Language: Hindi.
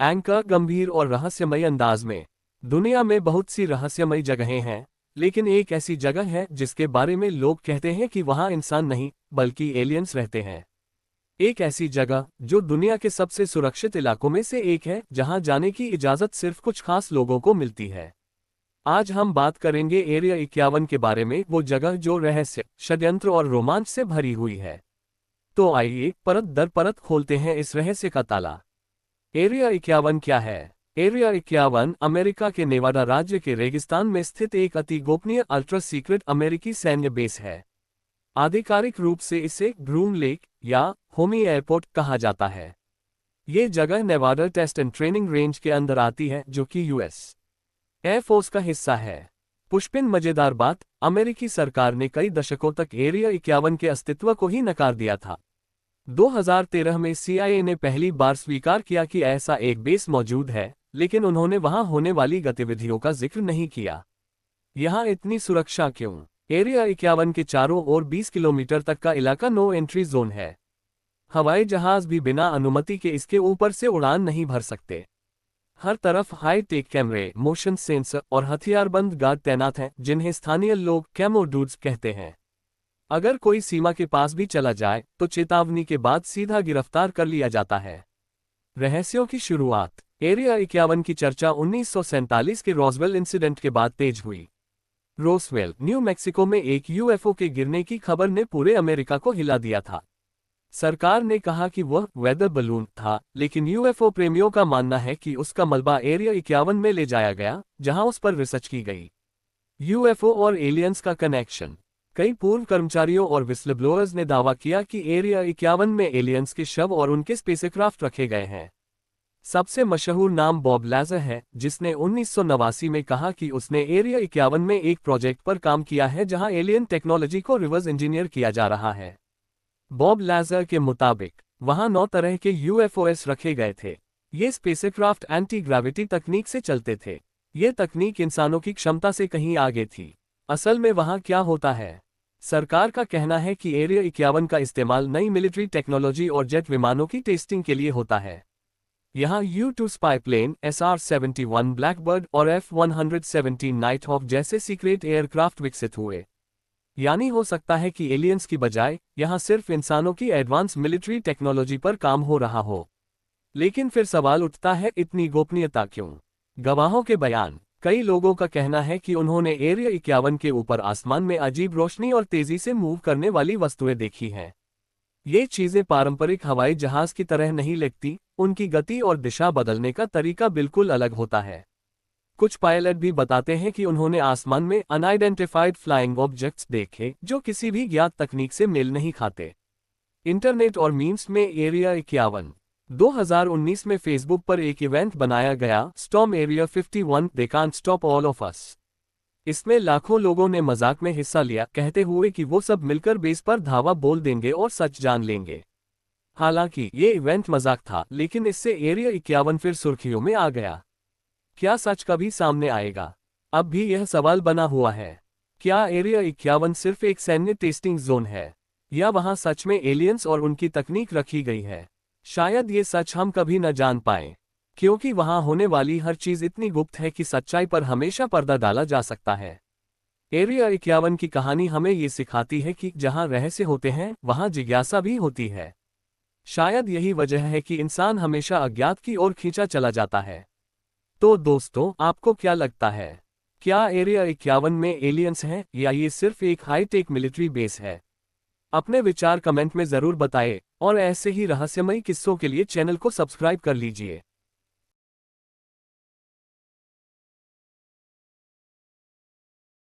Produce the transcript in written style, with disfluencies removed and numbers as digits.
एंकर गंभीर और रहस्यमय अंदाज में। दुनिया में बहुत सी रहस्यमय जगहें हैं, लेकिन एक ऐसी जगह है जिसके बारे में लोग कहते हैं कि वहां इंसान नहीं बल्कि एलियंस रहते हैं। एक ऐसी जगह जो दुनिया के सबसे सुरक्षित इलाकों में से एक है, जहां जाने की इजाजत सिर्फ कुछ खास लोगों को मिलती है। आज हम बात करेंगे एरिया 51 के बारे में, वो जगह जो रहस्य, षड्यंत्र और रोमांच से भरी हुई है। तो आइए परत दर परत खोलते हैं इस रहस्य का ताला। एरिया 51 क्या है? एरिया 51 अमेरिका के नेवाडा राज्य के रेगिस्तान में स्थित एक अति गोपनीय अल्ट्रा सीक्रेट अमेरिकी सैन्य बेस है। आधिकारिक रूप से इसे ग्रूम लेक या होमी एयरपोर्ट कहा जाता है। ये जगह Nevada test and training range के अंदर आती है, जो कि यूएस एयरफोर्स का हिस्सा है। पुष्पिन मजेदार बात, अमेरिकी सरकार ने कई दशकों तक एरिया 51 के अस्तित्व को ही नकार दिया था। 2013 में CIA ने पहली बार स्वीकार किया कि ऐसा एक बेस मौजूद है, लेकिन उन्होंने वहां होने वाली गतिविधियों का जिक्र नहीं किया। यहां इतनी सुरक्षा क्यों? एरिया 51 के चारों ओर 20 किलोमीटर तक का इलाका नो एंट्री जोन है। हवाई जहाज भी बिना अनुमति के इसके ऊपर से उड़ान नहीं भर सकते। हर तरफ हाई टेक कैमरे, मोशन सेंसर और हथियारबंद गार्ड तैनात हैं, जिन्हें स्थानीय लोग कैमो डूड्स कहते हैं। अगर कोई सीमा के पास भी चला जाए तो चेतावनी के बाद सीधा गिरफ्तार कर लिया जाता है। रहस्यों की शुरुआत। एरिया 51 की चर्चा 1947 के रॉसवेल इंसिडेंट के बाद तेज हुई। रोसवेल, न्यू मैक्सिको में एक UFO के गिरने की खबर ने पूरे अमेरिका को हिला दिया था। सरकार ने कहा कि वह वेदर बलून था, लेकिन UFO प्रेमियों का मानना है कि उसका मलबा एरिया 51 में ले जाया गया, जहां उस पर रिसर्च की गई। UFO और एलियंस का कनेक्शन। कई पूर्व कर्मचारियों और विस्लब्लोअर्स ने दावा किया कि एरिया 51 में एलियंस के शव और उनके स्पेसक्राफ्ट रखे गए हैं। सबसे मशहूर नाम बॉब लाजर है, जिसने 1989 में कहा कि उसने एरिया 51 में एक प्रोजेक्ट पर काम किया है जहां एलियन टेक्नोलॉजी को रिवर्स इंजीनियर किया जा रहा है। बॉब लाजर के मुताबिक वहां 9 तरह के UFOs रखे गए थे। ये स्पेसक्राफ्ट एंटी ग्रेविटी तकनीक से चलते थे। ये तकनीक इंसानों की क्षमता से कहीं आगे थी। असल में वहां क्या होता है? सरकार का कहना है कि एरिया 51 का इस्तेमाल नई मिलिट्री टेक्नोलॉजी और जेट विमानों की टेस्टिंग के लिए होता है। यहाँ U-2 spy plane, SR-71 Blackbird और F-117 नाइट हॉक जैसे सीक्रेट एयरक्राफ्ट विकसित हुए। यानी हो सकता है कि एलियंस की बजाय यहाँ सिर्फ इंसानों की एडवांस मिलिट्री टेक्नोलॉजी पर काम हो रहा हो। लेकिन फिर सवाल उठता है, इतनी गोपनीयता क्यों? गवाहों के बयान। कई लोगों का कहना है कि उन्होंने एरिया 51 के ऊपर आसमान में अजीब रोशनी और तेजी से मूव करने वाली वस्तुएं देखी हैं। ये चीजें पारंपरिक हवाई जहाज की तरह नहीं लगती, उनकी गति और दिशा बदलने का तरीका बिल्कुल अलग होता है। कुछ पायलट भी बताते हैं कि उन्होंने आसमान में अनआइडेंटिफाइड फ्लाइंग ऑब्जेक्ट्स देखे, जो किसी भी ज्ञात तकनीक से मेल नहीं खाते। इंटरनेट और मीम्स में एरिया 51। 2019 में फेसबुक पर एक इवेंट बनाया गया, storm area 51 they can't stop all of us. इसमें लाखों लोगों ने मजाक में हिस्सा लिया, कहते हुए कि वो सब मिलकर बेस पर धावा बोल देंगे और सच जान लेंगे। हालांकि ये इवेंट मजाक था, लेकिन इससे एरिया 51 फिर सुर्खियों में आ गया। क्या सच कभी सामने आएगा? अब भी यह सवाल बना हुआ है। क्या एरिया 51 सिर्फ एक सैन्य टेस्टिंग जोन है, या वहां सच में एलियंस और उनकी तकनीक रखी गई है? शायद ये सच हम कभी न जान पाएं, क्योंकि वहां होने वाली हर चीज इतनी गुप्त है कि सच्चाई पर हमेशा पर्दा डाला जा सकता है। एरिया 51 की कहानी हमें ये सिखाती है कि जहां रहस्य होते हैं, वहां जिज्ञासा भी होती है। शायद यही वजह है कि इंसान हमेशा अज्ञात की ओर खींचा चला जाता है। तो दोस्तों, आपको क्या लगता है? क्या एरिया 51 में एलियंस हैं, या ये सिर्फ एक हाईटेक मिलिट्री बेस है? अपने विचार कमेंट में जरूर बताएं, और ऐसे ही रहस्यमयी किस्सों के लिए चैनल को सब्सक्राइब कर लीजिए।